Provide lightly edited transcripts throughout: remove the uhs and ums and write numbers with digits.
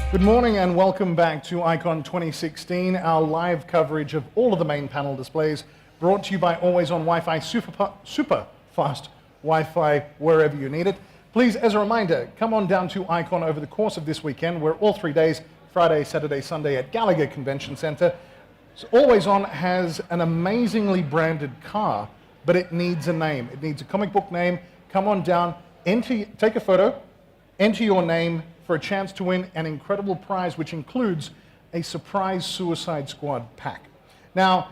Good morning and welcome back to Icon 2016, our live coverage of all of the main panel displays, brought to you by Always On Wi-Fi, super fast Wi-Fi wherever you need it. Please, as a reminder, come on down to Icon over the course of this weekend. We're all 3 days, Friday, Saturday, Sunday at Gallagher Convention Center. So Always On has an amazingly branded car, but it needs a name. It needs a comic book name. Come on down, take a photo, enter your name for a chance to win an incredible prize, which includes a surprise Suicide Squad pack. Now,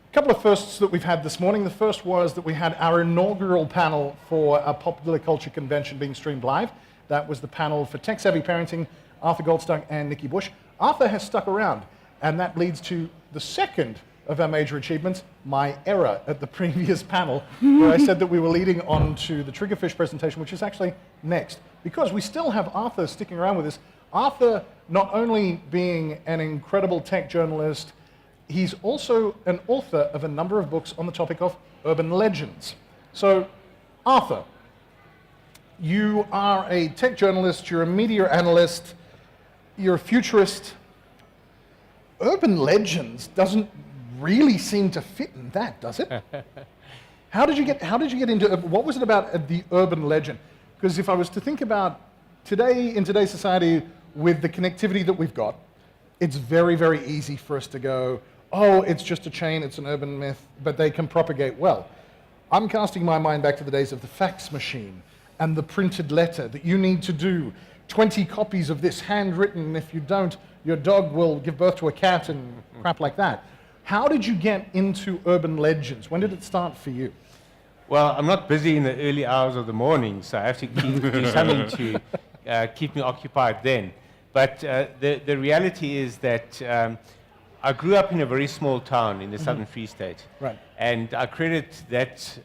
a couple of firsts that we've had this morning. The first was that we had our inaugural panel for a popular culture convention being streamed live. That was the panel for tech-savvy parenting, Arthur Goldstuck and Nikki Bush. Arthur has stuck around, and that leads to the second of our major achievements, my error at the previous panel, where I said that we were leading on to the Triggerfish presentation, which is actually next. Because we still have Arthur sticking around with us. Arthur, not only being an incredible tech journalist, he's also an author of a number of books on the topic of urban legends. So, Arthur, you are a tech journalist, you're a media analyst, you're a futurist. Urban legends doesn't really seem to fit in that, does it? How did you get into, what was it about the urban legend? Because if I was to think about today, in today's society, with the connectivity that we've got, it's very, very easy for us to go, oh, it's just a chain, it's an urban myth, but they can propagate well. I'm casting my mind back to the days of the fax machine and the printed letter that you need to do 20 copies of this handwritten, and if you don't, your dog will give birth to a cat and crap like that. How did you get into urban legends? When did it start for you? Well, I'm not busy in the early hours of the morning, so I have to do something to keep me occupied then. But the reality is that I grew up in a very small town in the Southern Free State. Right. And I credit that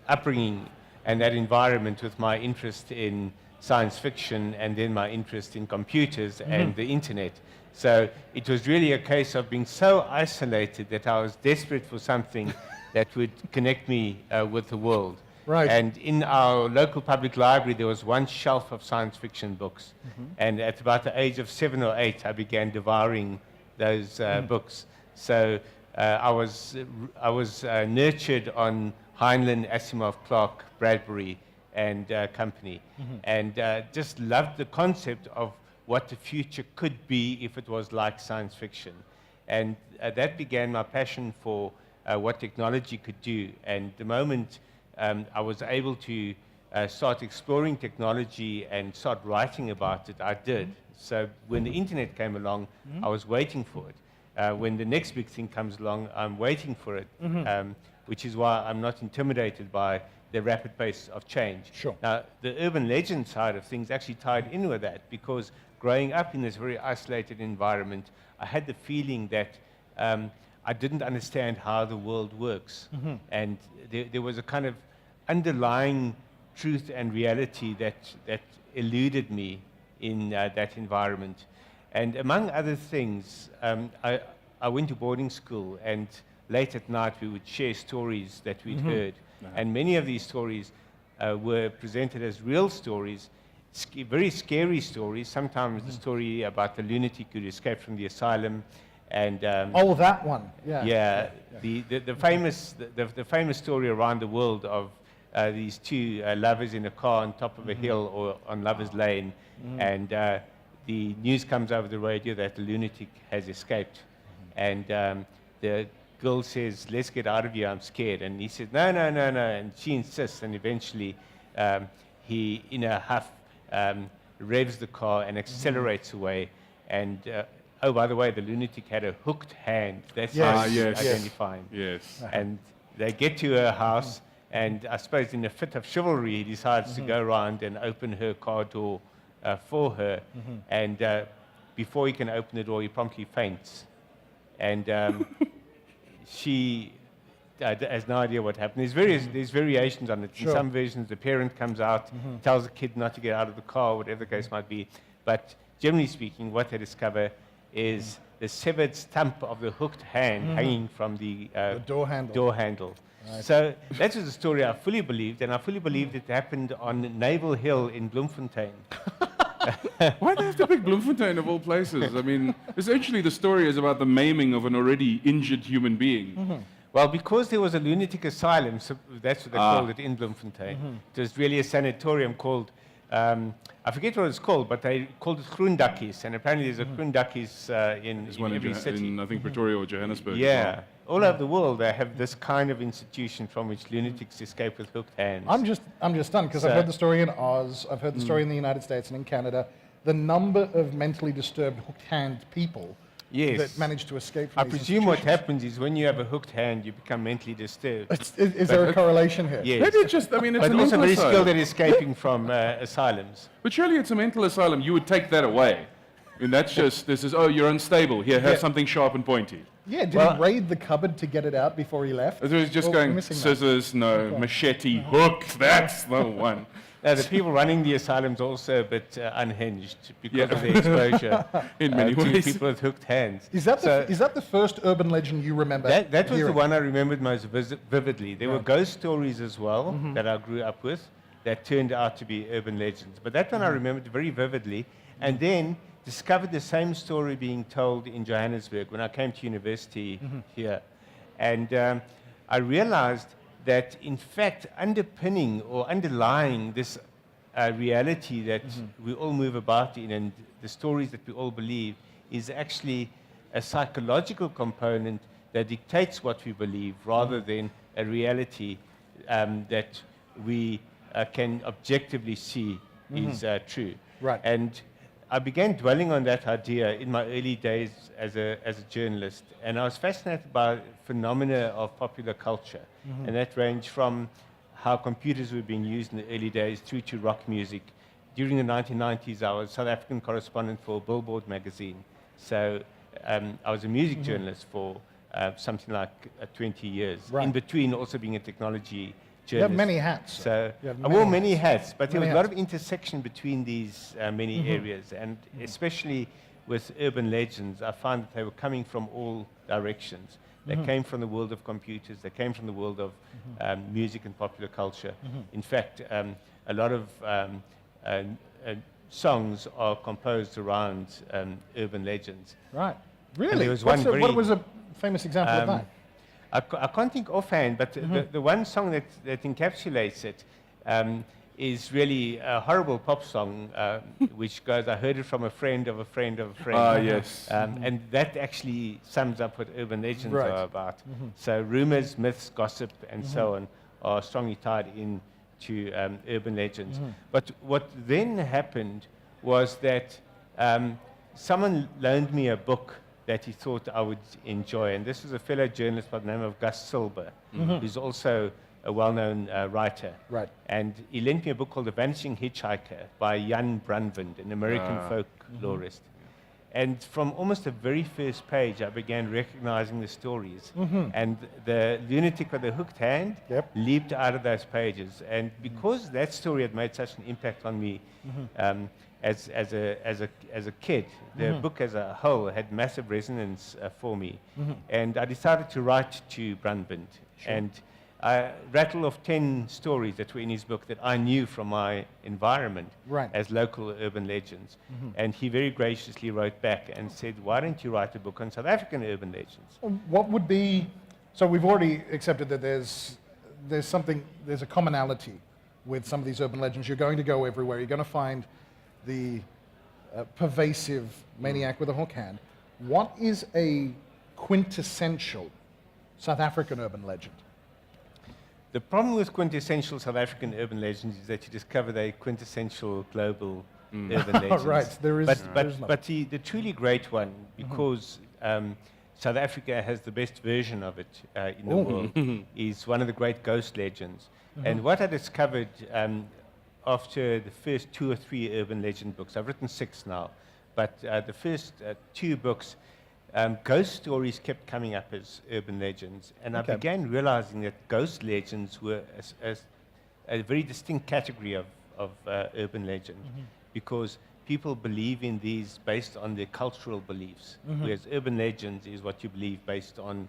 upbringing and that environment with my interest in science fiction and then my interest in computers and the internet. So it was really a case of being so isolated that I was desperate for something that would connect me with the world. Right. And in our local public library, there was one shelf of science fiction books. And at about the age of 7 or 8, I began devouring those books. So I was nurtured on Heinlein, Asimov, Clarke, Bradbury, and company. And just loved the concept of what the future could be if it was like science fiction. And that began my passion for what technology could do. And the moment I was able to start exploring technology and start writing about it, I did. So when the internet came along, I was waiting for it. When the next big thing comes along, I'm waiting for it, which is why I'm not intimidated by the rapid pace of change. Sure. Now, the urban legend side of things actually tied in with that, because growing up in this very isolated environment, I had the feeling that I didn't understand how the world works. And there was a kind of underlying truth and reality that eluded me in that environment. And among other things, I went to boarding school, and late at night we would share stories that we'd heard. And many of these stories were presented as real stories, very scary stories. Sometimes the story about the lunatic who escaped from the asylum, and Oh, that one. Yeah. yeah, the famous story around the world of these two lovers in a car on top of a hill or on Lovers Lane, and the news comes over the radio that the lunatic has escaped, and the girl says, "Let's get out of here, I'm scared." And he says, "No, no, no, no." And she insists, and eventually he, in a huff, revs the car and accelerates away. And oh, by the way, the lunatic had a hooked hand. That's how Yes. identifying. Yes. And they get to her house, and I suppose in a fit of chivalry, he decides to go around and open her car door for her. And before he can open the door, he promptly faints. And she has no idea what happened. There's variations on it. Sure. In some versions, the parent comes out, tells the kid not to get out of the car, whatever the case might be. But generally speaking, what they discover is the severed stump of the hooked hand hanging from the door handle. Right. So that was a story I fully believed, and I fully believed it happened on Naval Hill in Bloemfontein. Why do they have to pick Bloemfontein of all places? I mean, essentially the story is about the maiming of an already injured human being. Well, because there was a lunatic asylum, so that's what they called it in Bloemfontein. It was really a sanatorium called, I forget what it's called, but they called it Groendakkies, and apparently there's a Groendakkies in There's one every city. in I think, Pretoria or Johannesburg. as well. Yeah, all over the world they have this kind of institution from which lunatics escape with hooked hands. I'm just stunned because I've So- heard the story in Oz, I've heard the story in the United States and in Canada. The number of mentally disturbed hooked hand people Yes. that manage to escape from I these presume what institutions. happens is when you have a hooked hand, you become mentally disturbed. Is there a correlation here? Yes. Maybe it's just, I mean, it's But a also mental very asylum. skilled at escaping from asylums. But surely it's a mental asylum. You would take that away. And that's just, this is, oh, you're unstable. Here, have Yeah. something sharp and pointy. Yeah, did Well- he raid the cupboard to get it out before he left? It was just Or we're going, missing that? scissors, no, machete, hook, that's the one. Now, the people running the asylums are also a bit unhinged because of their exposure In many to ways. people with hooked hands. Is that, So is that the first urban legend you remember? that was the hearing? one I remembered most vividly. There were ghost stories as well Mm-hmm. that I grew up with that turned out to be urban legends. But that one I Mm-hmm. remembered very vividly, and then discovered the same story being told in Johannesburg when I came to university Mm-hmm. here. And I realized that, in fact, underpinning or underlying this reality that we all move about in and the stories that we all believe is actually a psychological component that dictates what we believe rather than a reality that we can objectively see is true. Right. And I began dwelling on that idea in my early days as a journalist, and I was fascinated by phenomena of popular culture, and that ranged from how computers were being used in the early days through to rock music. During the 1990s, I was South African correspondent for Billboard magazine, so I was a music journalist for something like 20 years, Right. in between also being a technology You have journalist. many hats. So You have I wore many many hats, but there was Many a lot hats. of intersection between these many areas, and especially with urban legends, I found that they were coming from all directions. They came from the world of computers, they came from the world of music and popular culture. In fact, a lot of songs are composed around urban legends. Right. Really? there was What's one what very, was a famous example of that? I can't think offhand, but the one song that encapsulates it is really a horrible pop song, which goes, I heard it from a friend of a friend of a friend. Ah, yes. And that actually sums up what urban legends Right. are about. So rumors, myths, gossip, and so on are strongly tied into urban legends. But what then happened was that someone loaned me a book that he thought I would enjoy. And this was a fellow journalist by the name of Gus Silber, who's also a well-known writer. Right. And he lent me a book called The Vanishing Hitchhiker by Jan Brunvand, an American folklorist. And from almost the very first page, I began recognizing the stories. And the lunatic with the hooked hand leaped out of those pages. And because that story had made such an impact on me as a kid, the book as a whole had massive resonance for me. And I decided to write to Brunvand. And I rattled off 10 stories that were in his book that I knew from my environment Right. as local urban legends. And he very graciously wrote back and said, why don't you write a book on South African urban legends? What would be, so we've already accepted that there's a commonality with some of these urban legends. You're going to go everywhere. You're going to find the pervasive maniac with a hook hand. What is a quintessential South African urban legend? The problem with quintessential South African urban legends is that you discover they're quintessential global urban legends. Right, there is not. But the truly great one, because South Africa has the best version of it in the world, is one of the great ghost legends. And what I discovered after the first 2 or 3 urban legend books, I've written 6 now, but the first 2 books, ghost stories kept coming up as urban legends, and I began realizing that ghost legends were a very distinct category of urban legend, because people believe in these based on their cultural beliefs, whereas urban legends is what you believe based on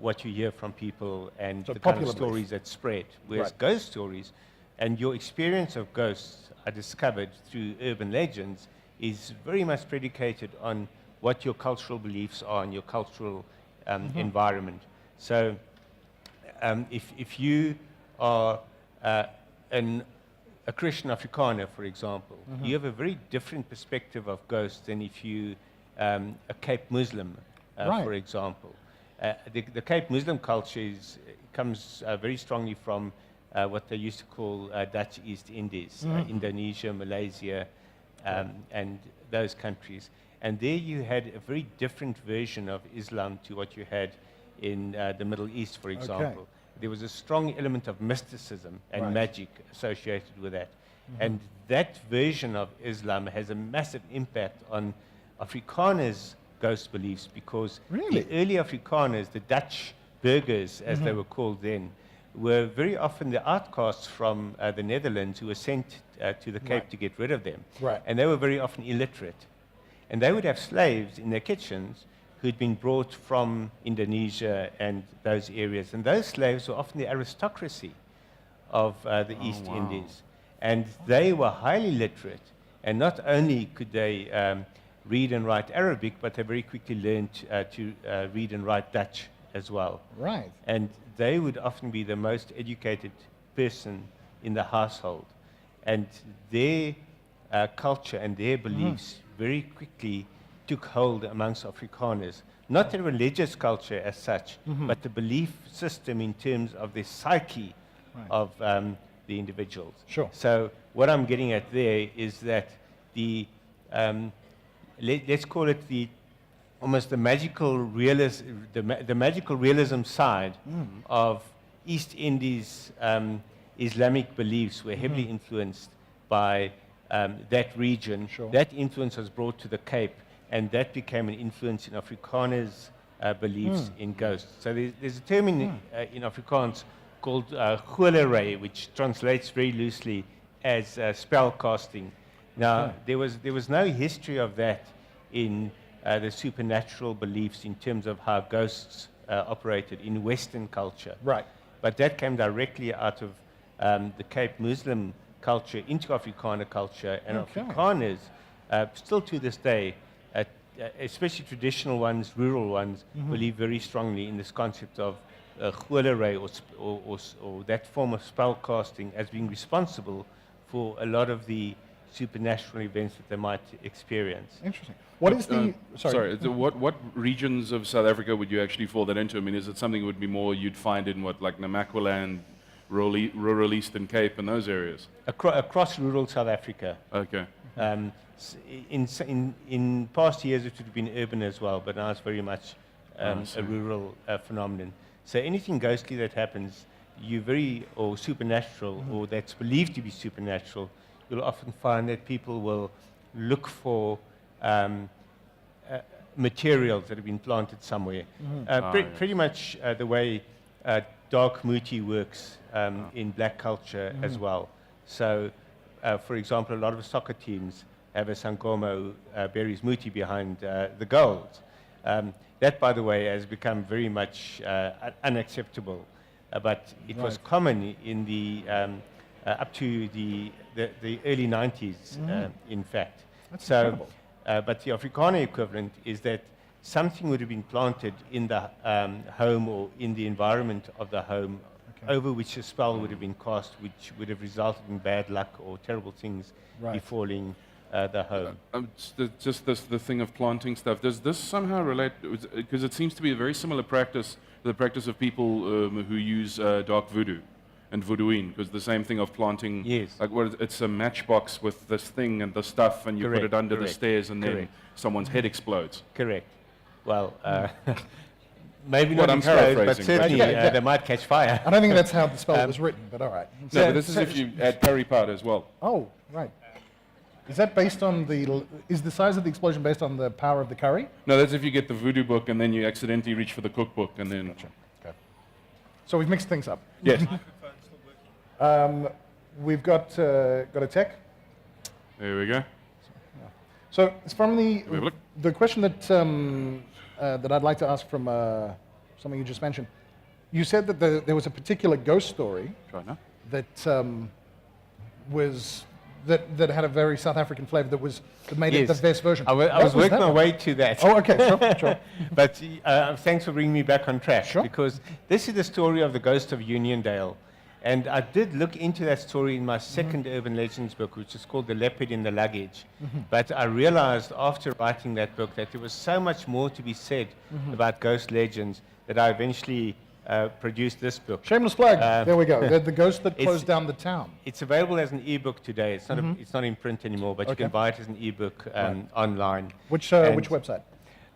what you hear from people and So the kind of popular belief. stories that spread, whereas Right. ghost stories And your experience of ghosts, I discovered through urban legends, is very much predicated on what your cultural beliefs are and your cultural environment. So if you are a Christian Afrikaner, for example, you have a very different perspective of ghosts than if you a Cape Muslim, Right. for example. The Cape Muslim culture comes very strongly from what they used to call Dutch East Indies, Indonesia, Malaysia, and those countries. And there you had a very different version of Islam to what you had in the Middle East, for example. There was a strong element of mysticism and Right. magic associated with that. And that version of Islam has a massive impact on Afrikaners' ghost beliefs, because Really? the early Afrikaners, the Dutch burghers, as they were called then, were very often the outcasts from the Netherlands who were sent to the Cape to get rid of them. Right. And they were very often illiterate. And they would have slaves in their kitchens who'd been brought from Indonesia and those areas. And those slaves were often the aristocracy of the East Indies. And they were highly literate. And not only could they read and write Arabic, but they very quickly learned to read and write Dutch as well. Right. And they would often be the most educated person in the household. And their culture and their beliefs very quickly took hold amongst Afrikaners. Not the religious culture as such, but the belief system in terms of the psyche of the individuals. Sure. So what I'm getting at there is that the, let's call it the almost the magical realism side of East Indies Islamic beliefs were heavily influenced by that region. Sure. That influence was brought to the Cape, and that became an influence in Afrikaners' beliefs in ghosts. So there's a term in Afrikaans called golery, which translates very loosely as spell casting. Now, there was no history of that in the supernatural beliefs in terms of how ghosts operated in Western culture. Right. But that came directly out of the Cape Muslim culture into Afrikaner culture, and Afrikaners, still to this day, especially traditional ones, rural ones, believe very strongly in this concept of golery or that form of spell casting as being responsible for a lot of the supernatural events that they might experience. Interesting. What is the... sorry. What regions of South Africa would you actually fall that into? I mean, is it something that would be more you'd find in like Namaqualand, rural Eastern Cape and those areas? Across rural South Africa. Okay. In past years it would have been urban as well, but now it's very much a rural phenomenon. So anything ghostly that happens, or supernatural, or that's believed to be supernatural, you'll often find that people will look for materials that have been planted somewhere. Pretty much the way dark muti works in black culture as well. So, for example, a lot of soccer teams have a sangoma who buries muti behind the goals. That, by the way, has become very much unacceptable. But it was common in the up to the early 90s, in fact. That's so, incredible. but the Afrikaner equivalent is that something would have been planted in the home or in the environment of the home, over which a spell would have been cast, which would have resulted in bad luck or terrible things befalling the home. Just the thing of planting stuff, does this somehow relate, because it seems to be a very similar practice to the practice of people who use dark voodoo and voodooing, because the same thing of planting, like it's a matchbox with this thing and the stuff, and you put it under the stairs, and then someone's head explodes. Correct. Well, maybe What not I'm explode, but paraphrasing, certainly but- they might catch fire. I don't think that's how the spell was written, but all right. No, but this is if you add curry powder as well. Oh, right. Is that based on is the size of the explosion based on the power of the curry? No, that's if you get the voodoo book and then you accidentally reach for the cookbook and then... Okay. So we've mixed things up. Yes. We've got a tech. There we go. So it's from we have a look? the question that that I'd like to ask from something you just mentioned. You said that there was a particular ghost story Try now. that was that had a very South African flavor that made it Yes. the best version. I was What working that my one? way to that. Oh, okay, sure. But thanks for bringing me back on track. Sure. Because this is the story of the ghost of Uniondale. And I did look into that story in my second Urban Legends book, which is called The Leopard in the Luggage. But I realized after writing that book that there was so much more to be said about ghost legends that I eventually produced this book. Shameless plug. There we go. The ghost that it's- closed down the town. It's available as an ebook today. It's not, it's not in print anymore, but you Okay. can buy it as an ebook online. Which And website?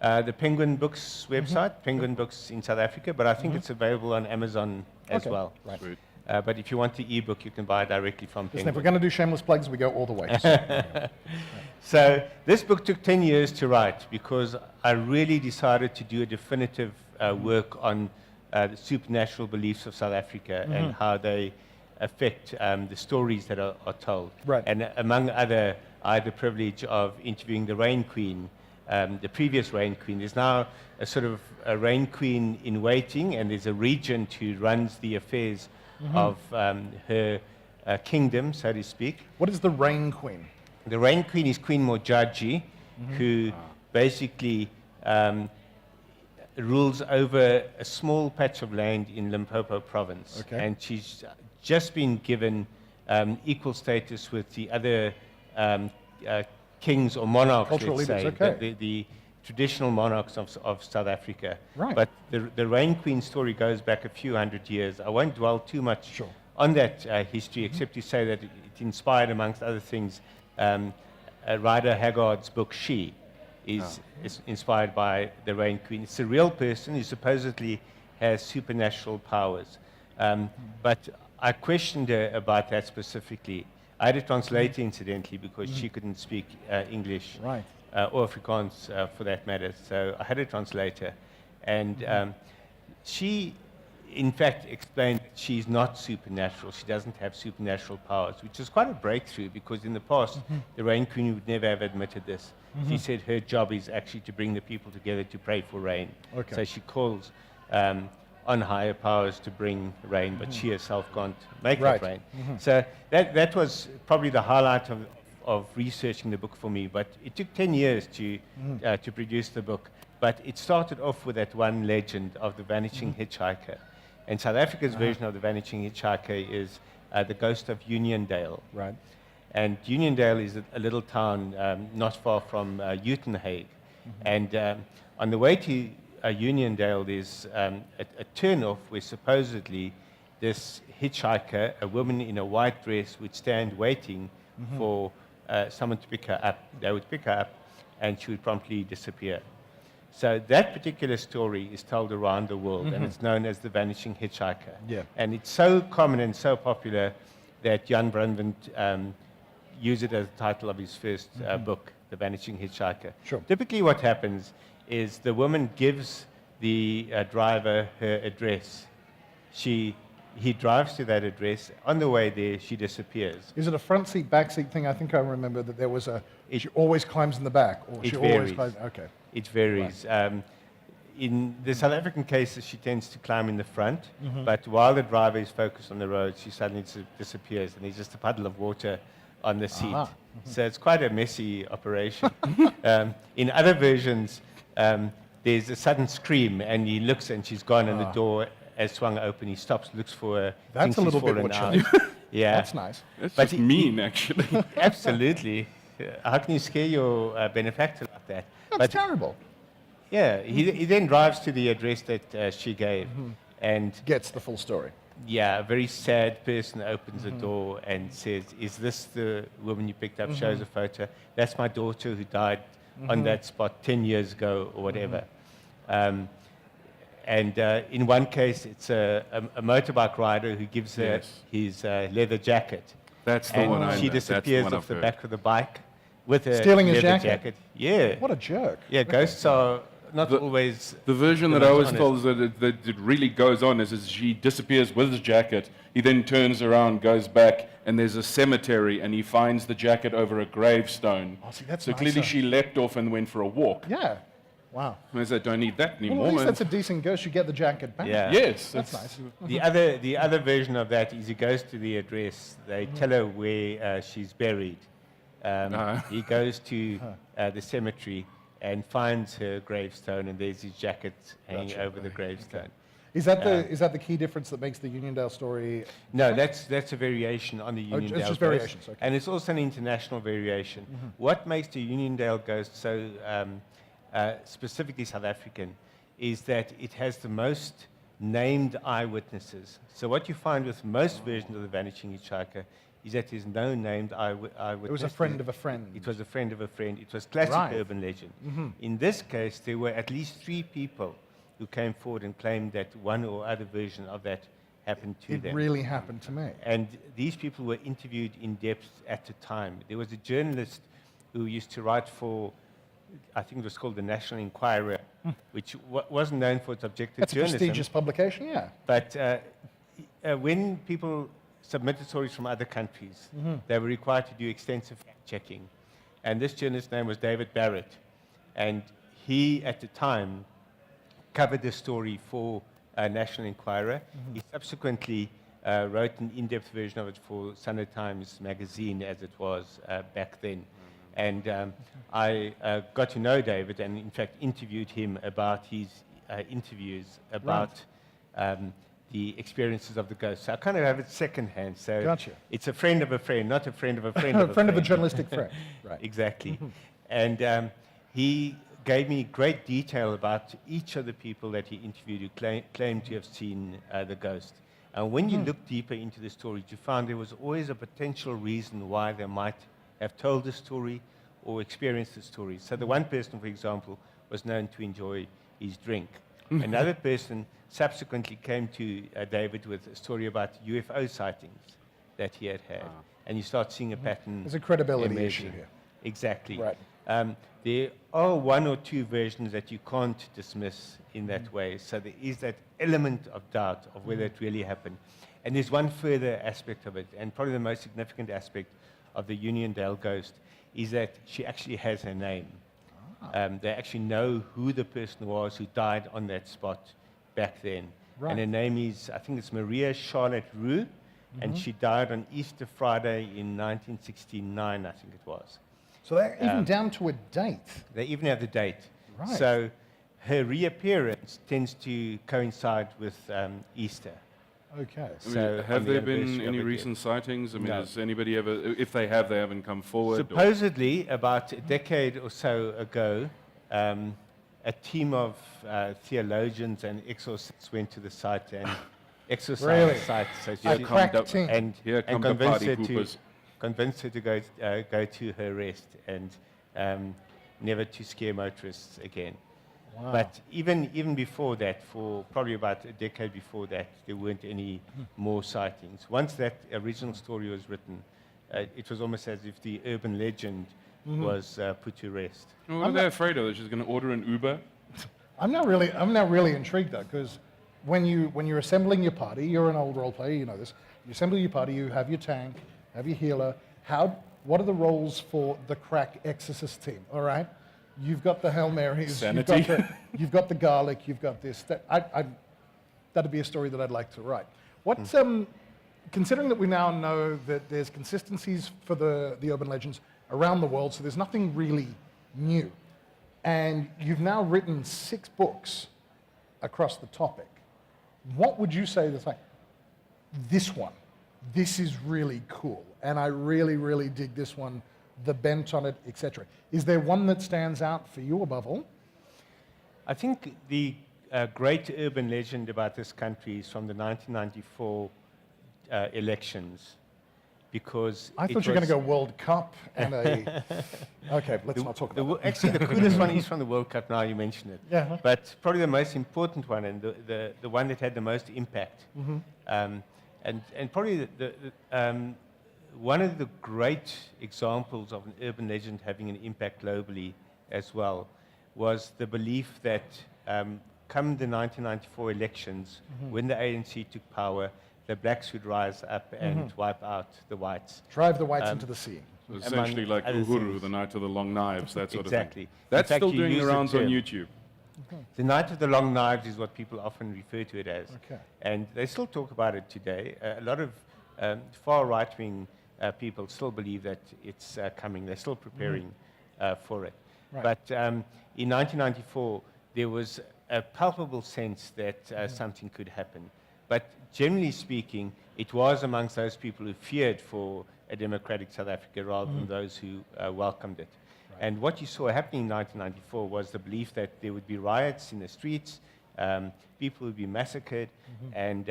The Penguin Books website, Penguin Books in South Africa, but I think it's available on Amazon as Okay. well. Right. Sweet. But if you want the ebook, you can buy it directly from Listen, if we're Penguin. going to do shameless plugs, we go all the way. So, So this book took 10 years to write because I really decided to do a definitive work on the supernatural beliefs of South Africa and how they affect the stories that are told. Right. And among other, I had the privilege of interviewing the Rain Queen, the previous Rain Queen. There's now a sort of a Rain Queen in waiting, and there's a regent who runs the affairs of her kingdom, so to speak. what is the Rain Queen? The Rain Queen is Queen Mojaji, who basically rules over a small patch of land in Limpopo province. Okay. And she's just been given equal status with the other kings or monarchs, Cultural let's leaders, say, okay. the traditional monarchs of South Africa. Right. But the Rain Queen story goes back a few hundred years. I won't dwell too much Sure. on that history, except to say that it inspired, amongst other things, Ryder Haggard's book She is inspired by the Rain Queen. It's a real person who supposedly has supernatural powers. But I questioned her about that specifically. I had a translator, incidentally, because she couldn't speak English Right. or Afrikaans for that matter. So I had a translator. And she, in fact, explained that she's not supernatural. She doesn't have supernatural powers, which is quite a breakthrough because in the past, the Rain Queen would never have admitted this. She said her job is actually to bring the people together to pray for rain. Okay. So she calls on higher powers to bring rain, but she herself can't make Right. it rain. So that was probably the highlight of researching the book for me, but it took 10 years to produce the book. But it started off with that one legend of the vanishing hitchhiker. And South Africa's version of the vanishing hitchhiker is the ghost of Uniondale. Right. And Uniondale is a little town not far from Uitenhage. And on the way to Uniondale, there's a turnoff where supposedly this hitchhiker, a woman in a white dress, would stand waiting for someone to pick her up. They would pick her up, and she would promptly disappear. So that particular story is told around the world, and it's known as the vanishing hitchhiker. Yeah. And it's so common and so popular that Jan Brandwint used it as the title of his first book, The Vanishing Hitchhiker. Sure. Typically what happens is the woman gives the driver her address. He drives to that address. On the way there, she disappears. Is it a front seat, back seat thing? I think I remember that there was she always climbs in the back, or It she always varies. climbs. Okay. It varies. In the South African cases, she tends to climb in the front, but while the driver is focused on the road, she suddenly disappears, and there's just a puddle of water on the seat. Aha. So it's quite a messy operation. In other versions, there's a sudden scream, and he looks, and she's gone, and the door has swung open. He stops, looks for her. That's thinks a little she's bit fallen what out. Yeah, That's nice. That's But just mean, actually. absolutely. How can you scare your benefactor like that? That's terrible. Yeah, he then drives to the address that she gave, and Gets the full story. yeah, a very sad person opens the door and says, "Is this the woman you picked up?" Shows a photo. That's my daughter who died on that spot 10 years ago or whatever. And in one case, it's a motorbike rider who gives her Yes. his leather jacket. That's the And one I she know. That's the disappears one off I've the heard. back of the bike with her Stealing his leather jacket? Yeah. What a jerk. Yeah, ghosts are not always. The version the that I most was honest. told is that it really goes on is she disappears with his jacket. He then turns around, goes back, and there's a cemetery, and he finds the jacket over a gravestone. Oh, see, that's so clearly nicer. she leapt off and went for a walk. Yeah. Wow. And I said, don't need that Well, anymore, at least man. that's a decent ghost. You get the jacket back. Yeah. Yes. That's nice. The other version of that is he goes to the address. They tell her where she's buried. He goes to the cemetery and finds her gravestone, and there's his jacket hanging over the gravestone. Is that the key difference that makes the Uniondale story? No, that's a variation on the Uniondale it's just ghost. variations, okay. And it's also an international variation. What makes the Uniondale ghost so specifically South African is that it has the most named eyewitnesses. So what you find with most versions of the Vanishing Hitchhiker is that there's no named eyewitness. It was a friend of a friend. It was a friend of a friend. It was classic Right. urban legend. In this case, there were at least 3 people who came forward and claimed that one or other version of that happened to It them. really happened to me. And these people were interviewed in depth at the time. There was a journalist who used to write for, I think it was called the National Enquirer, which wasn't known for its objective That's a journalism. prestigious publication, yeah. But when people submitted stories from other countries, they were required to do extensive fact-checking. And this journalist's name was David Barrett. And he, at the time, covered the story for National Enquirer. He subsequently wrote an in-depth version of it for Sunday Times magazine, as it was back then. And I got to know David and, in fact, interviewed him about his interviews about the experiences of the ghost. So I kind of have it secondhand. So Gotcha. it's a friend of a friend, not a friend of a friend of a friend friend. of a journalistic friend. Right. Exactly. And he gave me great detail about each of the people that he interviewed who claimed to have seen the ghost. And when you look deeper into the stories, you found there was always a potential reason why they might have told the story or experienced the story. So the one person, for example, was known to enjoy his drink. Another person subsequently came to David with a story about UFO sightings that he had had. And you start seeing a pattern. There's a credibility emerging. issue here. Exactly. Right. There are 1 or 2 versions that you can't dismiss in that way. So there is that element of doubt of whether it really happened. And there's one further aspect of it, and probably the most significant aspect of the Uniondale ghost, is that she actually has her name. They actually know who the person was who died on that spot back then. Right. And her name is, I think it's Maria Charlotte Roux, and she died on Easter Friday in 1969, I think it was. So they're even down to a date. They even have the date. Right. So her reappearance tends to coincide with Easter. Okay. I mean, So have on the there been anniversary of any it, recent sightings? I mean, No. has anybody ever, if they have, they haven't come forward? or- Supposedly, about a decade or so ago, a team of theologians and exorcists went to the site and exorcised Really? the site. So A she- crack come team. and, Here and come the convinced, party her to, poopers. convinced her to go to her rest and never to scare motorists again. Wow. But even before that, for probably about a decade before that, there weren't any more sightings. Once that original story was written, it was almost as if the urban legend was put to rest. Well, what are they afraid of? That she's going to order an Uber? I'm now really intrigued though, because when you're assembling your party, you're an old role player, you know this. You assemble your party, you have your tank, have your healer. What are the roles for the crack exorcist team? All right, you've got the Hail Marys, Sanity. you've got the garlic, you've got this. That'd be a story that I'd like to write. What considering that we now know that there's consistencies for the urban legends around the world, so there's nothing really new. And you've now written 6 books across the topic. What would you say that's like, this is really cool, and I really, really dig this one, the bent on it, etc. Is there one that stands out for you above all? I think the great urban legend about this country is from the 1994 elections, because I thought you were going to go World Cup and a... Okay, let's not talk about that. Actually, the coolest one is from the World Cup, now you mention it. Yeah. But probably the most important one, and the one that had the most impact, and probably one of the great examples of an urban legend having an impact globally as well was the belief that come the 1994 elections, when the ANC took power, the blacks would rise up and wipe out the whites. Drive the whites into the sea. So essentially like other Uhuru, things. the Night of the Long Knives, that sort Exactly. of thing. That's In fact, still you doing use the the rounds on term. YouTube. The Night of the Long Knives is what people often refer to it as. Okay. And they still talk about it today. A lot of far right-wing people still believe that it's coming. They're still preparing for it. Right. But in 1994, there was a palpable sense that something could happen. But generally speaking, it was amongst those people who feared for a democratic South Africa rather than those who welcomed it. Right. And what you saw happening in 1994 was the belief that there would be riots in the streets, people would be massacred, and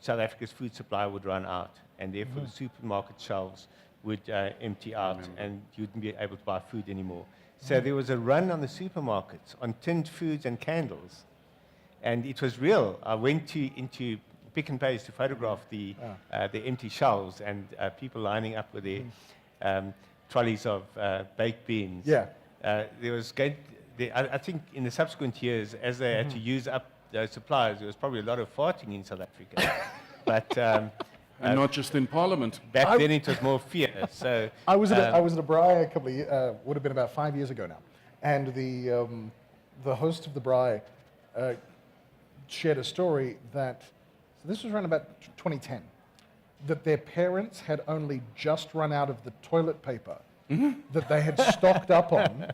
South Africa's food supply would run out, and therefore the supermarket shelves would empty out, and you wouldn't be able to buy food anymore. So there was a run on the supermarkets on tinned foods and candles, and it was real. I went into Pick and Pays to photograph the empty shelves and people lining up with their trolleys of baked beans. Yeah. There was I think in the subsequent years, as they had to use up those supplies, there was probably a lot of farting in South Africa. But And not just in Parliament. back then it was more fear. So I was at a braai a couple of would have been about 5 years ago now, and the host of the braai shared a story that, so this was around about 2010, that their parents had only just run out of the toilet paper that they had stocked up on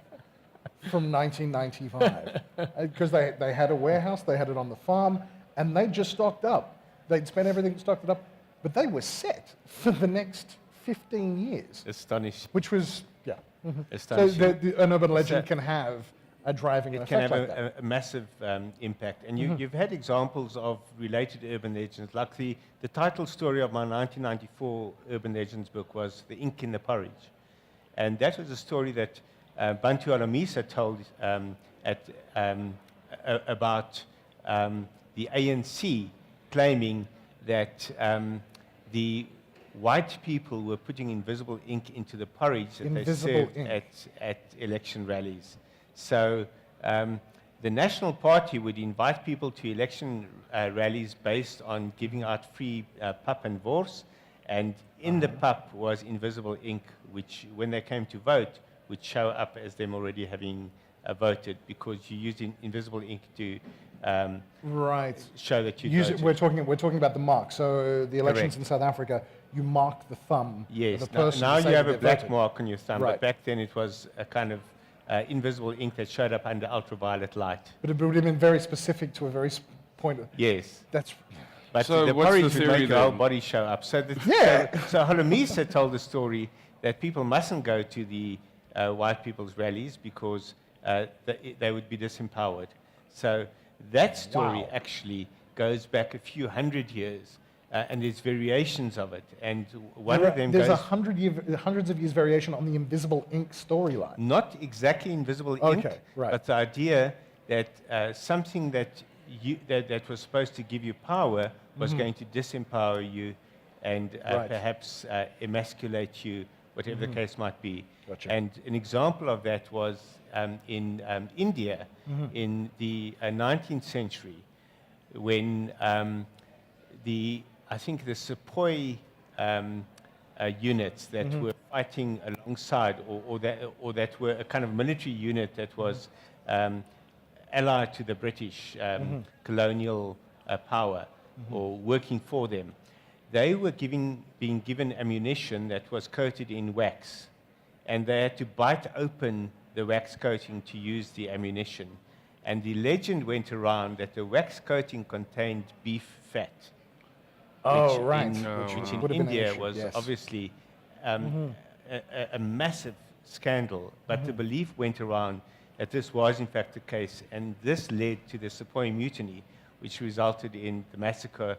from 1995, because they had a warehouse, they had it on the farm, and they just stocked up. They'd spent everything, stocked it up, but they were set for the next 15 years, astonishing. which was, yeah. So Astonishing. an urban legend So- can have a driving It effect can have like that. a massive impact. And you've had examples of related urban legends, like the title story of my 1994 Urban Legends book was The Ink in the Porridge. And that was a story that Bantu Alamisa told about the ANC claiming that the white people were putting invisible ink into the porridge that Invisible they served ink. at election rallies. So the National Party would invite people to election rallies based on giving out free pap and wors, and in the pap was invisible ink, which when they came to vote would show up as them already having voted, because you used invisible ink to Right. show that you Use voted. it, we're talking about the mark. So the elections Correct. in South Africa, you mark the thumb Yes. of the Now, person. now to say you have that a they black voted. mark on your thumb, Right. but back then it was a kind of invisible ink that showed up under ultraviolet light. But it would have been very specific to a very point. Yes. That's But So the what's the porridge would theory make your whole then? body show up. So, Yeah. so Holomisa told the story that people mustn't go to the white people's rallies because they would be disempowered. So that story Wow. actually goes back a few hundred years, and there's variations of it. And one of them there's goes hundreds of years variation on the invisible ink storyline. not exactly invisible ink, Okay, right. but the idea that something that was supposed to give you power was going to disempower you and Right. perhaps emasculate you, whatever the case might be. Gotcha. And an example of that was in India in the 19th century, when I think the sepoy units that were fighting alongside, or that were a kind of military unit that was allied to the British colonial power, or working for them, they were being given ammunition that was coated in wax, and they had to bite open the wax coating to use the ammunition. And the legend went around that the wax coating contained beef fat. Oh, which right. which in Would have been an India issue, was yes. obviously a massive scandal. But the belief went around that this was in fact the case, and this led to the Sepoy Mutiny, which resulted in the massacre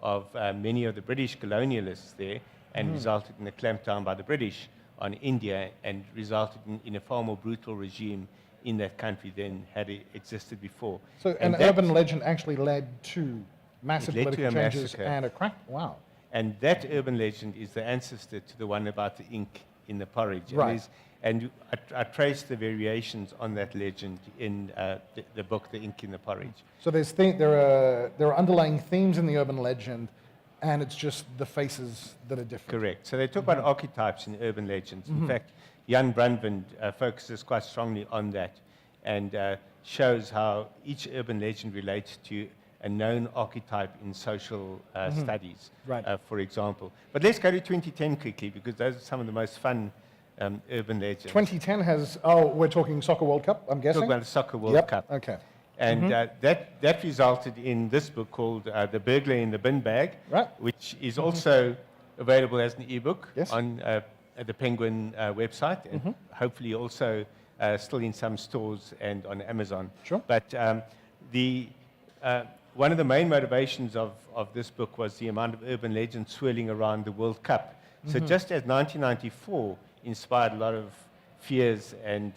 of many of the British colonialists there, and resulted in a clampdown by the British on India, and resulted in a far more brutal regime in that country than had it existed before. So And an that- urban legend actually led to massive It led to political a changes massacre. and a crack. Wow. And that urban legend is the ancestor to the one about the ink in the porridge. Right. And I traced the variations on that legend in the book, The Ink in the Porridge. So there are underlying themes in the urban legend, and it's just the faces that are different. Correct. So they talk about archetypes in urban legends. In fact, Jan Brandwijn focuses quite strongly on that and shows how each urban legend relates to a known archetype in social studies, Right. For example. But let's go to 2010 quickly, because those are some of the most fun urban legends. 2010 has, we're talking Soccer World Cup, I'm guessing? Talk about the Soccer World Yep, Cup. okay. And that resulted in this book called The Burglar in the Bin Bag, Right. which is also available as an ebook Yes. on the Penguin website, and hopefully also still in some stores and on Amazon. Sure. But one of the main motivations of this book was the amount of urban legends swirling around the World Cup. So just as 1994 inspired a lot of fears and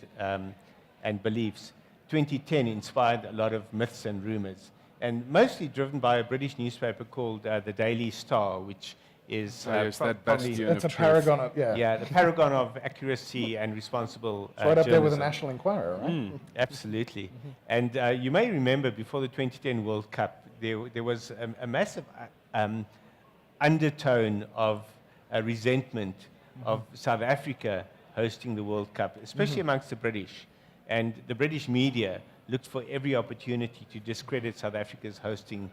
beliefs, 2010 inspired a lot of myths and rumors, and mostly driven by a British newspaper called the Daily Star, which is Yes, that probably bastion It's a of truth. paragon of, the paragon of accuracy and responsible It's right up there with the journalism. National Enquirer, right? Absolutely. And you may remember before the 2010 World Cup, there was a massive undertone of resentment of South Africa hosting the World Cup, especially amongst the British. And the British media looked for every opportunity to discredit South Africa's hosting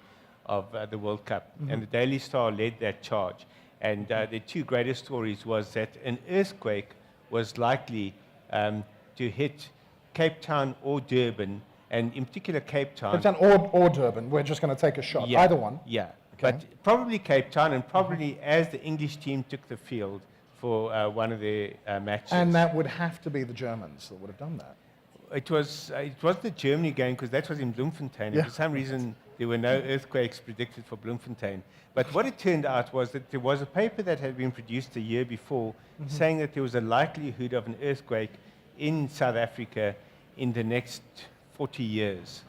of the World Cup. And the Daily Star led that charge. And the two greatest stories was that an earthquake was likely to hit Cape Town or Durban, and in particular Cape Town. Cape Town or Durban, we're just going to take a shot, either one. Yeah, Okay. but probably Cape Town, and probably as the English team took the field for one of their matches. And that would have to be the Germans that would have done that. It was the Germany game, because that was in Bloemfontein. Yeah. And for some reason, there were no earthquakes predicted for Bloemfontein. But what it turned out was that there was a paper that had been produced a year before saying that there was a likelihood of an earthquake in South Africa in the next 40 years.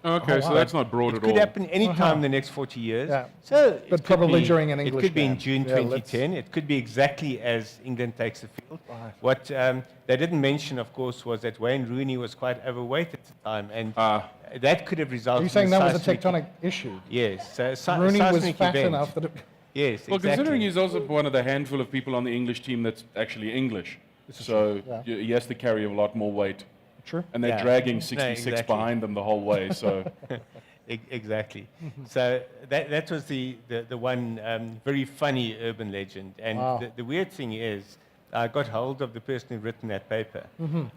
Okay, so that's not broad It at could all. happen any time in the next 40 years. Yeah. So it But could probably be- during an English It could be in game. June Yeah, 2010. It could be exactly as England takes the field. Right. What they didn't mention, of course, was that Wayne Rooney was quite overweight at the time, and that could have resulted. Are you saying in that was a seismic- tectonic issue? Yes. So Rooney was seismic fat event. enough that it... Yes, Well, exactly. considering he's also one of the handful of people on the English team that's actually English, so Yeah. he has to carry a lot more weight. True. And they're Yeah. dragging No, 66 exactly. behind them the whole way, so... Exactly. So that was the one very funny urban legend. And Wow. the weird thing is, I got hold of the person who'd written that paper,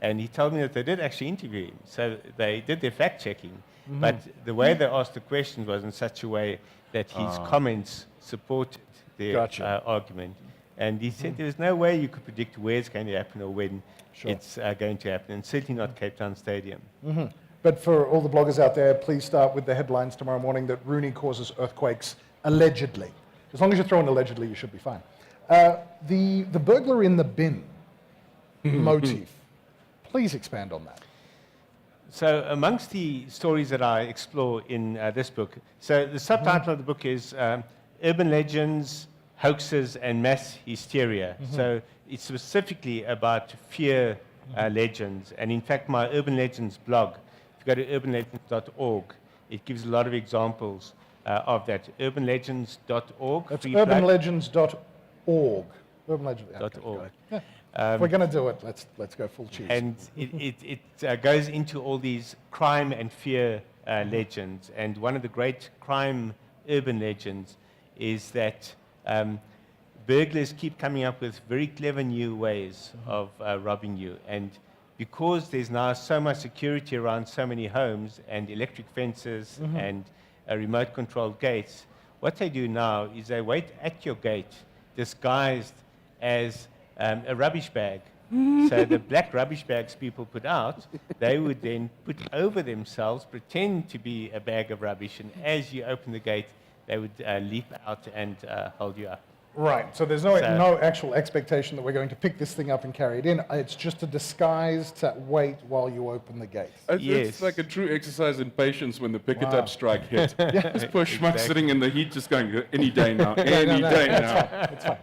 and he told me that they did actually interview him. So they did their fact checking, but the way they asked the questions was in such a way that his comments supported their Gotcha. argument. And he said there was no way you could predict where it's going to happen or when it's going to happen, and certainly not Cape Town Stadium. But for all the bloggers out there, please start with the headlines tomorrow morning that Rooney causes earthquakes, allegedly. As long as you throw in allegedly, you should be fine. The burglar in the bin motif, please expand on that. So amongst the stories that I explore in this book, so the subtitle of the book is Urban Legends, Hoaxes, and Mass Hysteria. So it's specifically about fear legends. And in fact, my Urban Legends blog, if you go to urbanlegends.org, it gives a lot of examples of that. Urbanlegends.org. That's free plug. urbanlegends.org. Urban Legends. yeah, okay, .org. go ahead. If we're going to do it, let's go full cheese. And it goes into all these crime and fear legends. And one of the great crime urban legends is that burglars keep coming up with very clever new ways of robbing you. And because there's now so much security around so many homes and electric fences and remote controlled gates, what they do now is they wait at your gate disguised as a rubbish bag. So the black rubbish bags people put out, they would then put over themselves, pretend to be a bag of rubbish, and as you open the gate, they would leap out and hold you up. Right, so there's no actual expectation that we're going to pick this thing up and carry it in. It's just a disguise to wait while you open the gate. It's Yes. like a true exercise in patience when the pick it Wow. up strike hit. This poor schmuck Exactly. sitting in the heat just going, any day now, any day now. It's fine.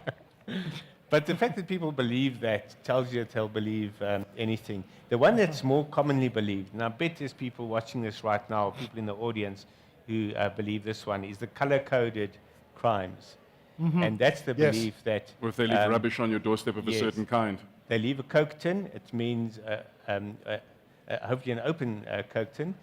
But the fact that people believe that tells you that they'll believe anything. The one that's more commonly believed, and I bet there's people watching this right now, people in the audience who believe this one, is the color-coded crimes. And that's the Yes. belief that Or if they leave rubbish on your doorstep of a yes. certain kind. they leave a Coke tin, it means hopefully an open Coke tin,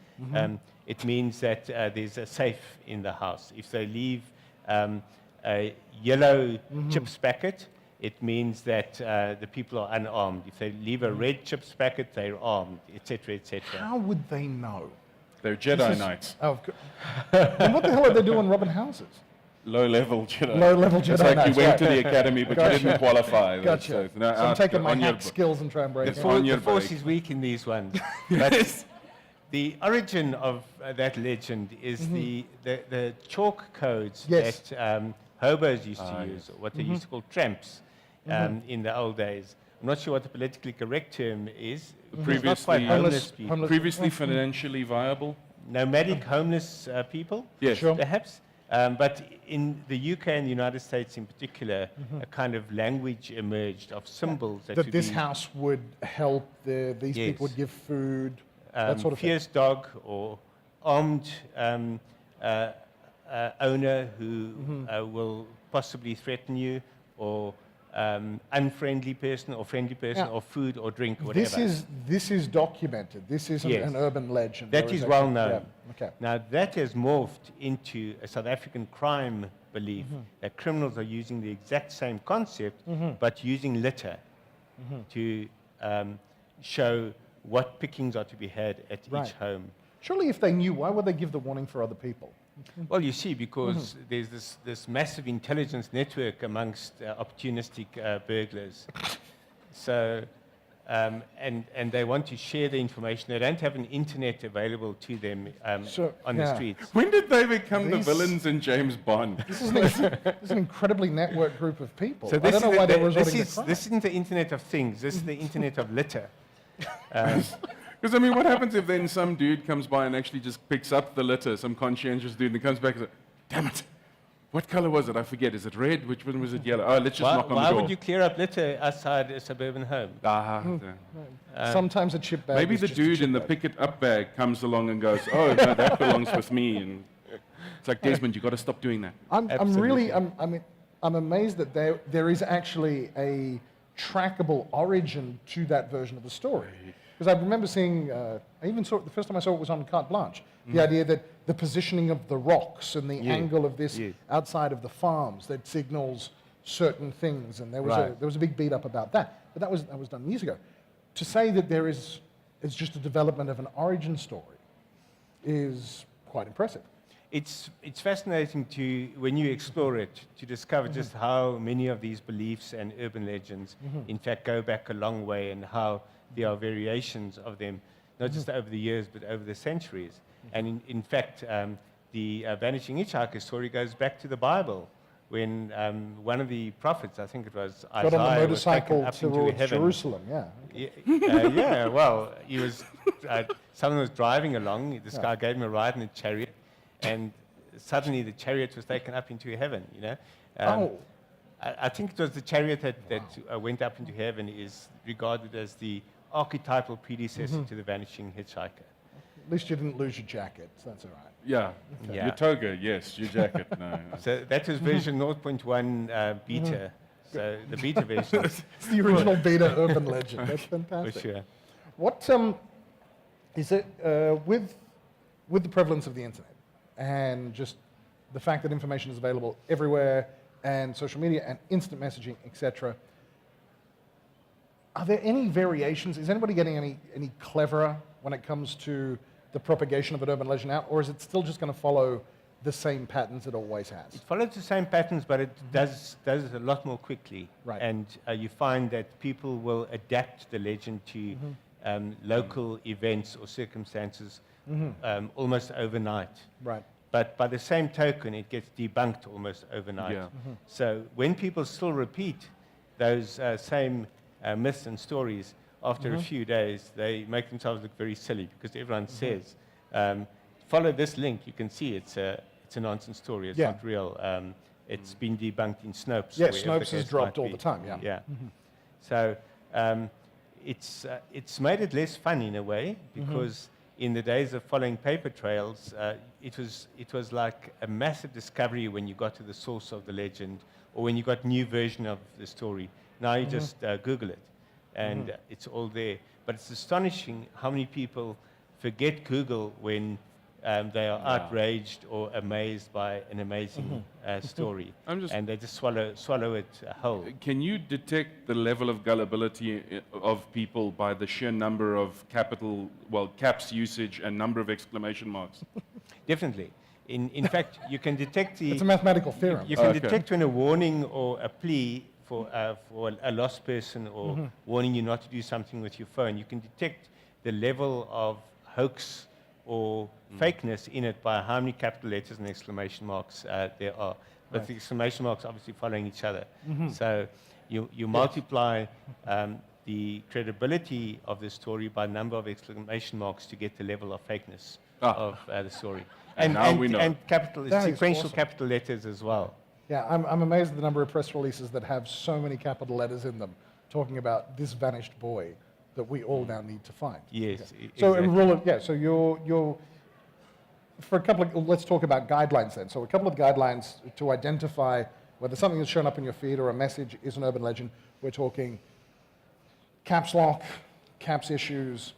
it means that there's a safe in the house. If they leave a yellow chips packet, it means that the people are unarmed. If they leave a red chips packet, they're armed, etc., etc. How would they know? They're Jedi Knights. Oh, and what the hell are they doing robbing houses? Low-level Jedi. Low-level Jedi It's like Knights, you went right. to the academy, but Gotcha. you didn't qualify. Gotcha. So, no, So I'm taking my on your hack skills and trying to break It's it. on your The force bike. is weak in these ones. But the origin of that legend is the chalk codes Yes. that hobos used to use, or what they used to call tramps in the old days. I'm not sure what the politically correct term is. It's not Previously- quite homeless Homeless- people. Previously financially viable? Nomadic homeless people, Yes. Sure. perhaps. But in the UK and the United States in particular, a kind of language emerged of symbols that That would this be house would help, these Yes. people would give food, that sort of thing. fierce dog or armed owner who will possibly threaten you, or unfriendly person or friendly person, Yeah. or food or drink, or whatever. This is documented. This isn't Yes. an urban legend. That There is is well actually- known. yeah, okay. Now, that has morphed into a South African crime belief that criminals are using the exact same concept, but using litter to show what pickings are to be had at Right. each home. Surely if they knew, why would they give the warning for other people? Well, you see, because there's this massive intelligence network amongst opportunistic burglars. So, and they want to share the information. They don't have an internet available to them So, on yeah. the streets. When did they become These- the villains in James Bond? This is an incredibly networked group of people. So I don't know why they're resorting to crime. this isn't the internet of things. This is the internet of litter. Because, I mean, what happens if then some dude comes by and actually just picks up the litter, some conscientious dude, and comes back and says, damn it, what color was it? I forget. Is it red? Which one was it? Yellow? Oh, let's just knock on the Why door. would you clear up litter outside a suburban home? Sometimes a chip bag. Maybe is the just a dude chip in the bag. pick it up bag comes along and goes, oh, no, that belongs with me. And it's like, Desmond, you've got to stop doing that. I'm Absolutely. really, I'm amazed that there is actually a trackable origin to that version of the story. Because I remember seeing, I even saw it, the first time I saw it was on Carte Blanche, the idea that the positioning of the rocks and the angle of this outside of the farms that signals certain things, and there was a big beat up about that. But that was done years ago. To say that it's just a development of an origin story is quite impressive. It's fascinating to, when you explore it, to discover just how many of these beliefs and urban legends, in fact, go back a long way, and how there are variations of them, not just over the years, but over the centuries. And in fact, the vanishing hitchhiker story goes back to the Bible, when one of the prophets, I think it was Got on the Isaiah, was taken motorcycle up into towards heaven. Jerusalem, yeah. Yeah, well, he was, someone was driving along, this guy gave him a ride in a chariot, and suddenly the chariot was taken up into heaven, you know. I think it was the chariot that went up into heaven is regarded as the archetypal predecessor to the vanishing hitchhiker. At least you didn't lose your jacket, so that's all right. Yeah. Yeah. Your toga, yes. Your jacket, no. So that was version 0.1 beta. So the beta version is It's the original beta urban legend. That's for fantastic. sure. What is it with the prevalence of the internet and just the fact that information is available everywhere, and social media and instant messaging, etc. Are there any variations? Is anybody getting any cleverer when it comes to the propagation of an urban legend now, or is it still just going to follow the same patterns it always has? It follows the same patterns, but it does it a lot more quickly. Right. And you find that people will adapt the legend to local events or circumstances almost overnight. Right. But by the same token, it gets debunked almost overnight. Yeah. So when people still repeat those same myths and stories, after a few days, they make themselves look very silly, because everyone says, follow this link, you can see it's a nonsense story, it's not real. It's been debunked in Snopes. Yeah, or wherever the Snopes is case dropped might all be. the time, yeah. Yeah. So it's made it less fun in a way, because in the days of following paper trails, it was like a massive discovery when you got to the source of the legend, or when you got new version of the story. Now you just Google it. and it's all there. But it's astonishing how many people forget Google when they are outraged or amazed by an amazing story, and they just swallow it whole. Can you detect the level of gullibility of people by the sheer number of caps usage and number of exclamation marks? Definitely. In fact, you can detect the... It's a mathematical theorem. You can detect when a warning or a plea for a lost person or warning you not to do something with your phone, you can detect the level of hoax or fakeness in it by how many capital letters and exclamation marks there are. But the exclamation marks obviously following each other. So you multiply the credibility of the story by number of exclamation marks to get the level of fakeness of the story. And now we know. And capital, That is sequential awesome. capital letters as well. Yeah, I'm amazed at the number of press releases that have so many capital letters in them talking about this vanished boy that we all now need to find. Yes. So, Exactly. so you're for a couple of, let's talk about guidelines then. So a couple of guidelines to identify whether something has shown up in your feed or a message is an urban legend. We're talking caps lock, caps issues,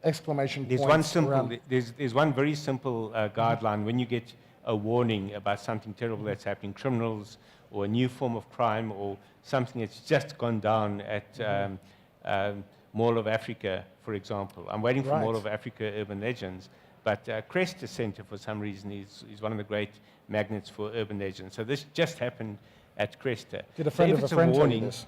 exclamation There's points. one simple. around- There's one very simple guideline when you get a warning about something terrible that's happening, criminals or a new form of crime or something that's just gone down at Mall of Africa, for example. I'm waiting for Right. Mall of Africa urban legends, but Cresta Center, for some reason, is one of the great magnets for urban legends. So this just happened at Cresta. Did a So friend if of a it's friend tell you warning, this?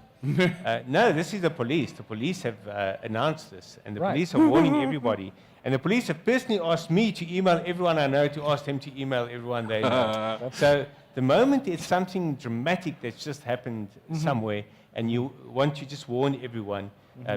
no, this is the police. The police have announced this, and the Right. police are warning everybody. And the police have personally asked me to email everyone I know to ask them to email everyone they know. So the moment it's something dramatic that's just happened somewhere, and you want to just warn everyone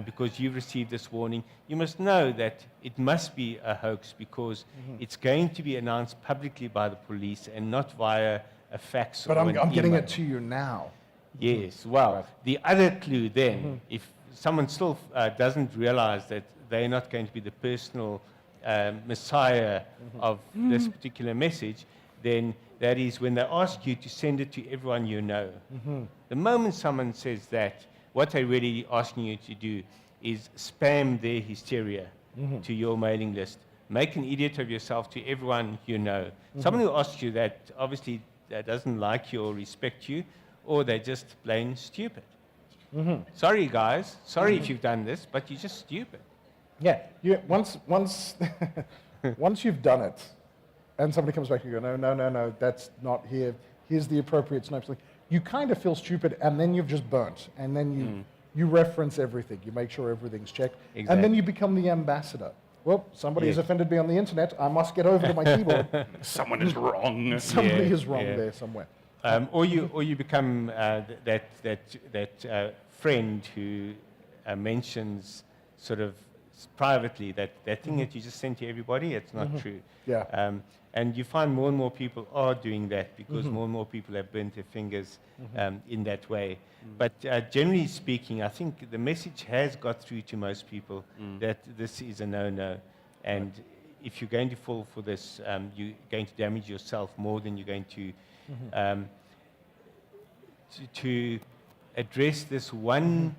because you've received this warning, you must know that it must be a hoax because it's going to be announced publicly by the police and not via a fax But or I'm an getting email. it to you now. Yes, well, the other clue then, if someone still doesn't realize that they're not going to be the personal messiah of this particular message, then that is when they ask you to send it to everyone you know. The moment someone says that, what they're really asking you to do is spam their hysteria to your mailing list. Make an idiot of yourself to everyone you know. Someone who asks you that obviously doesn't like you or respect you, or they're just plain stupid. Sorry, guys. Sorry if you've done this, but you're just stupid. Yeah, once once you've done it, and somebody comes back and you go, no, that's not here. Here's the appropriate Snopes. You kind of feel stupid, and then you've just burnt, and then you reference everything. You make sure everything's checked, and then Exactly. you become the ambassador. Well, somebody has Yes. offended me on the internet. I must get over to my keyboard. Someone is wrong. Somebody Yeah, is wrong yeah. there somewhere. Or you become that friend who mentions sort of privately that thing that you just sent to everybody. It's not true. Yeah. And you find more and more people are doing that because more and more people have burnt their fingers in that way. But generally speaking, I think the message has got through to most people that this is a no-no. And if you're going to fall for this, you're going to damage yourself more than you're going to to address this one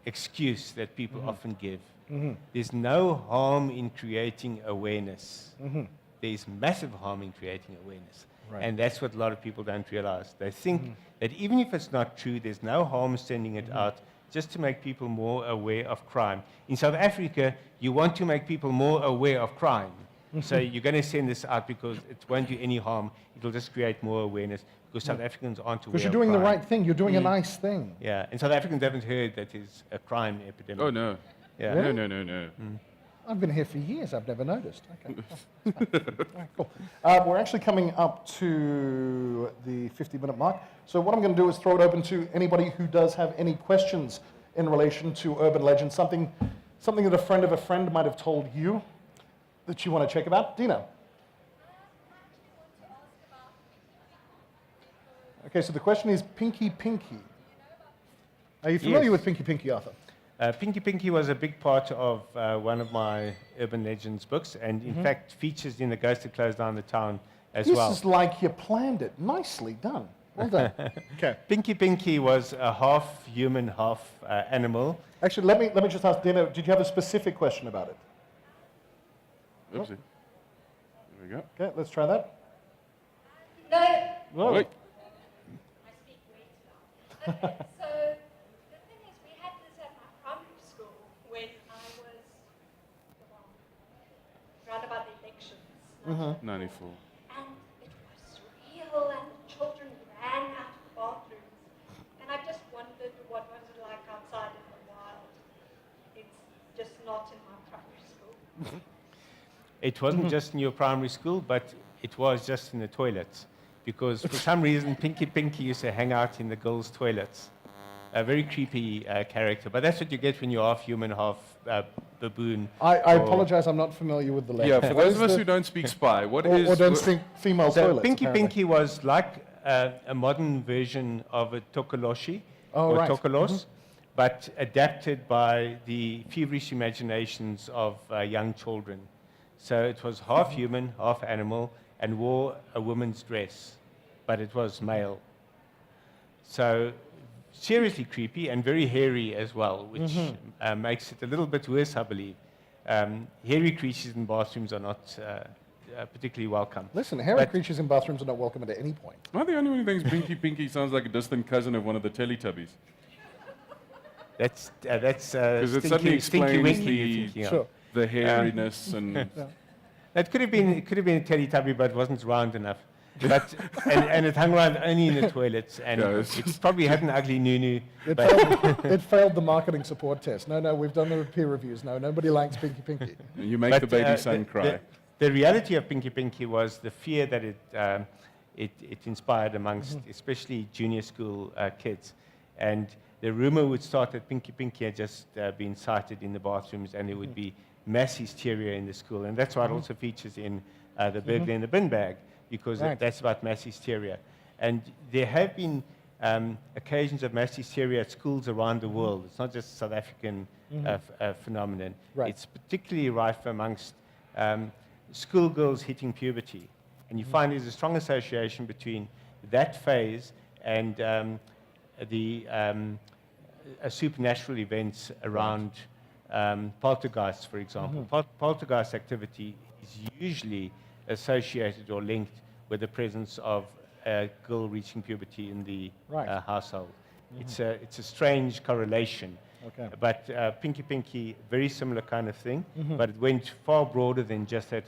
excuse that people often give. There's no harm in creating awareness. There's massive harm in creating awareness. Right. And that's what a lot of people don't realize. They think that even if it's not true, there's no harm sending it out just to make people more aware of crime. In South Africa, you want to make people more aware of crime. So you're going to send this out because it won't do any harm. It'll just create more awareness because South Africans aren't aware Because you're of doing the crime. right thing. You're doing a nice thing. Yeah, and South Africans haven't heard that there's a crime epidemic. Oh, no. Yeah. No, no, no, no. I've been here for years. I've never noticed. Okay. All right, cool. We're actually coming up to the 50-minute mark. So what I'm going to do is throw it open to anybody who does have any questions in relation to urban legends, something that a friend of a friend might have told you that you want to check about. Dina. Okay, so the question is Pinky Pinky. Are you familiar Yes. with Pinky Pinky, Arthur? Pinky Pinky was a big part of one of my urban legends books, and in fact features in The Ghost That Closed Down the Town as This well. is like you planned it. Nicely done. Well done. Okay. Pinky was a half human, half animal. Actually, let me just ask Dina, did you have a specific question about it? Oopsie. There we go. Okay, let's try that. No, Whoa. Wait. I speak way too loud. Okay, so the thing is, we had this at my primary school when I was around about the elections. 94. And it was real, and the children ran out of bathrooms. And I just wondered what was it like outside in the wild. It's just not in my primary school. It wasn't just in your primary school, but it was just in the toilets. Because for some reason, Pinky used to hang out in the girls' toilets. A very creepy character. But that's what you get when you're half human, half baboon. I or- apologize, I'm not familiar with the Yeah, language. for What those is of us the- who don't speak spy, what or, is... or don't what- speak female So toilets. apparently. Pinky was like a modern version of a tokoloshi Oh, or right. tokolos, but adapted by the feverish imaginations of young children. So it was half human, half animal, and wore a woman's dress, but it was male. So seriously creepy and very hairy as well, which makes it a little bit worse, I believe. Hairy creatures in bathrooms are not particularly welcome. Listen, hairy But- creatures in bathrooms are not welcome at any point. Am I the only one who thinks Pinky sounds like a distant cousin of one of the Teletubbies? That's Because it suddenly Stinky explains Winky you're the, thinking of. Sure. the hairiness and... It could have been a Teletubby, but it wasn't round enough. But and it hung around only in the toilets, and Yeah, it's- it probably had an ugly nunu. It But it failed the marketing support test. No, we've done the peer reviews. No, nobody likes Pinky. You make but, the baby son cry. The reality of Pinky was the fear that it inspired amongst, especially junior school kids, and the rumor would start that Pinky had just been sighted in the bathrooms, and there would be mass hysteria in the school, and that's why it also features in the burglar in the bin bag, because Right. that's about mass hysteria. And there have been occasions of mass hysteria at schools around the world. It's not just a South African phenomenon. Right. It's particularly rife amongst schoolgirls hitting puberty. And you find there's a strong association between that phase and supernatural events around poltergeists, for example. Poltergeist activity is usually associated or linked with the presence of a girl reaching puberty in the Right. household. It's a strange correlation. Okay. But Pinky, very similar kind of thing, but it went far broader than just that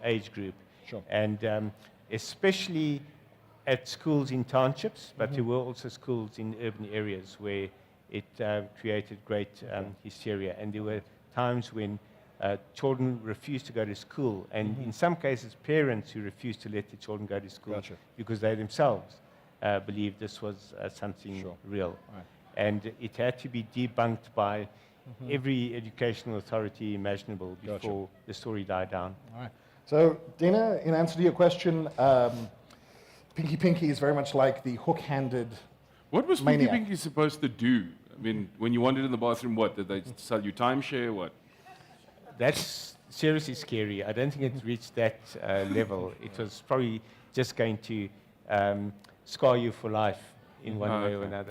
age group. Sure. And especially at schools in townships, but there were also schools in urban areas where it created great hysteria. And there were times when children refused to go to school, and in some cases, parents who refused to let their children go to school Gotcha. because they themselves believed this was something Sure. real. Right. And it had to be debunked by every educational authority imaginable Gotcha. before the story died down. All right. So, Dina, in answer to your question, Pinky is very much like the hook-handed. What was Maniac. Pinky supposed to do? I mean, when you wandered in the bathroom, what? Did they sell you timeshare? What? That's seriously scary. I don't think it reached that level. It was probably just going to scar you for life in one way or okay. another.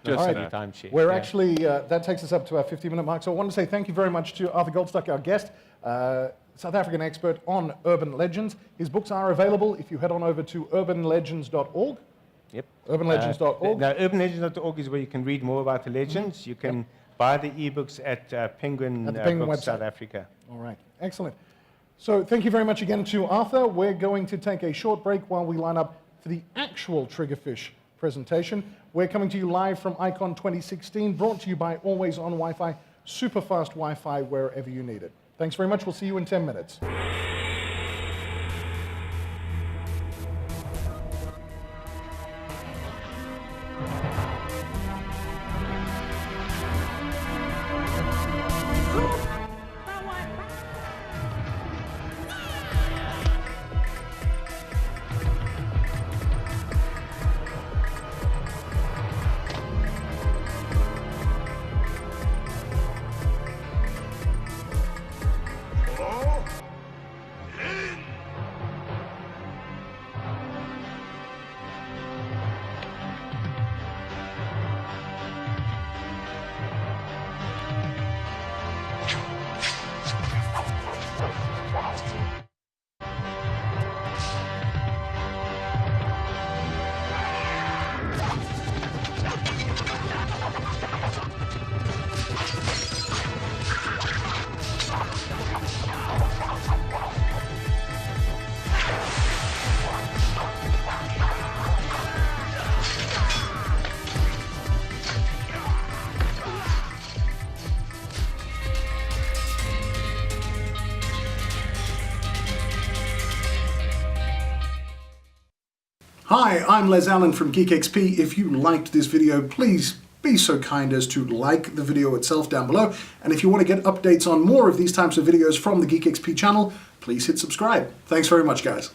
Just All right. that. Timeshare. We're Yeah. actually, that takes us up to our 50-minute mark. So I want to say thank you very much to Arthur Goldstuck, our guest, South African expert on urban legends. His books are available if you head on over to urbanlegends.org. Yep. Urbanlegends.org. Now, urbanlegends.org is where you can read more about the legends. You can buy the ebooks at Penguin, At the Penguin Books website. South Africa. All right, excellent. So thank you very much again to Arthur. We're going to take a short break while we line up for the actual Triggerfish presentation. We're coming to you live from Icon 2016, brought to you by Always On Wi-Fi, super fast Wi-Fi wherever you need it. Thanks very much. We'll see you in 10 minutes. Hi, I'm Les Allen from Geek XP. If you liked this video, please be so kind as to like the video itself down below. And if you want to get updates on more of these types of videos from the Geek XP channel, please hit subscribe. Thanks very much, guys.